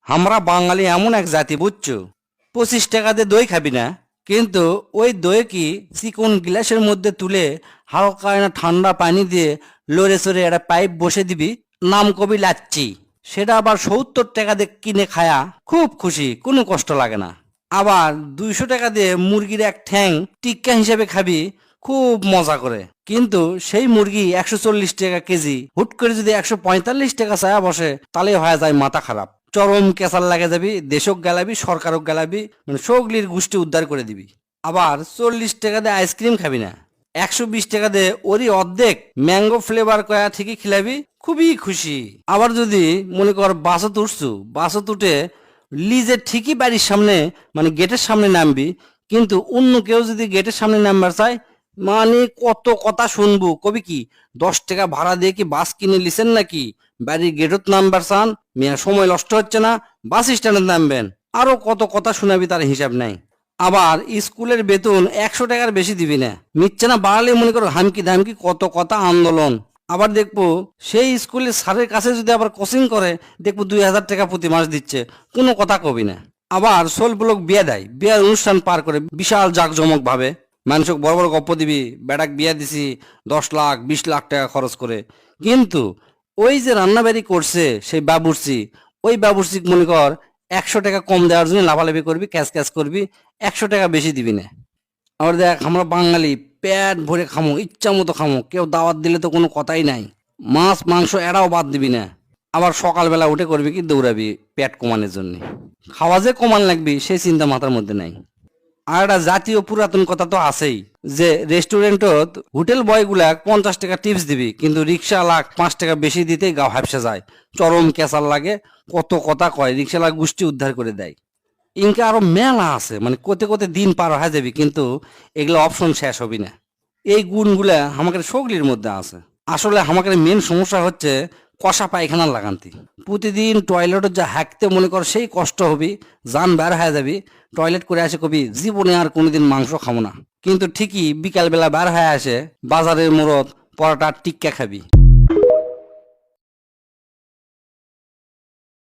আমরা বাঙালি এমন এক জাতি বুঝছো, 25 টাকা দিয়ে দই খাবি না, কিন্তু ওই দই কি চিকন গ্লাসের মধ্যে তুলে হালকা না ঠান্ডা পানি দিয়ে লড়ে চড়ে একটা পাইপ বসে দিবি, নাম কবি লাচ্ছি। সেটা আবার 70 টাকা দিয়ে কিনে খায়া খুব খুশি, কোনো কষ্ট লাগে না। আবার 200 টাকা দিয়ে মুরগির এক ঠ্যাং টিক্কা হিসেবে খাবি, খুব মজা করে। কিন্তু সেই মুরগি 140 টাকা কেজি, হুট করে যদি 145 টাকা চায়া বসে, তাহলে হয়ে যায় মাথা খারাপ। চরম কেসার লাগে যাবি, দেশক গেলাবি, সরকারক গেলাবি, মানে সগলির গোষ্ঠী উদ্ধার করে দিবি। আবার 40 টাকা দিয়ে আইসক্রিম খাবি না, 120 টাকা দিয়ে ওরই অর্ধেক ম্যাঙ্গো ফ্লেভার কয়া ঠিকই খিলাবি, খুবই খুশি। আবার যদি মনে কর বাসত উঠছু, বাসত উঠে লিজে ঠিকই বাড়ির সামনে, মানে গেটের সামনে নামবি, কিন্তু অন্য কেউ যদি গেটের সামনে নামবার চায়, মানে কত কথা শুনবো, কবি কি 10 টাকা ভাড়া দিয়ে কি বাস কিনে লিছেন নাকি, বাড়ির গেটত নামবার চান, মেয়া সময় নষ্ট হচ্ছে না, বাস স্ট্যান্ডে নামবেন, আরো কত কথা শোনাবি, তার হিসাব নাই। আবার স্কুলের বেতন 100 টাকার বেশি দিবি না, নিচ্ছে না বাড়ালে মনে করো হামকি ধামকি কত কথা আন্দোলন। আবার দেখবো সেই স্কুলের স্যারের কাছে যদি আবার কোচিং করে, দেখবো 2000 টাকা প্রতি মাস দিচ্ছে, কোনো কথা কবি না। আবার সোলপুলক বিয়ে দেয়, বিয়ের অনুষ্ঠান পার করে বিশাল জাঁকজমক ভাবে, মানুষক বড় বড় গপ্প দিবি, বেটাক বিয়ে দিছি 10 লাখ 20 লাখ টাকা খরচ করে। কিন্তু ওই যে রান্নাবাড়ি করছে সেই বাবুর্চি, ওই বাবুর্চি মনে কর 100 টাকা কম দেওয়ার জন্য লাফালাফি করবি, ক্যাশ ক্যাশ করবি, 100 টাকা বেশি দিবি না। আবার দেখ আমরা বাঙালি পেট ভরে খামো, ইচ্ছা মতো খামো, কেউ দাওয়াত দিলে তো কোনো কথাই নাই, মাছ মাংস এরাও বাদ দিবি না। আবার সকালবেলা উঠে করবি কি দৌড়াবি পেট কমানোর জন্য, খাওয়া যে কমান লাগবি সেই চিন্তা মাথার মধ্যে নাই। আর একটা জাতীয় পুরাতন কথা তো আছেই, যে রেস্টুরেন্টত হোটেল বয় গুলা 50 টাকা টিপস দিবি, কিন্তু রিক্সাওয়ালা 5 টাকা বেশি দিতেই গা হাফসে যায়, চরম কেসার লাগে, কত কথা কয়, রিক্সাওয়ালা গোষ্ঠী উদ্ধার করে দেয়। ইনকে আরো মেলা আছে, মানে কোতে কোতে দিন পার হয়ে যাবি, কিন্তু এগুলো অপশন শেষ হবি না। এই গুণগুলা আমাদের সগলির মধ্যে আছে। আসলে আমাদের মেন সমস্যা হচ্ছে কষা পায়খানা লাগান্তি। প্রতিদিন টয়লেটে যা হাঁকতে মনে কর সেই কষ্ট হবি, জান বের হয়ে যাবি, টয়লেট করে আসে কবি জীবনে আর কোনোদিন মাংস খাবো না, কিন্তু ঠিকই বিকালবেলা বের হয়ে আসে বাজারের মোড়ত পরোটা টিক্কা খাবি।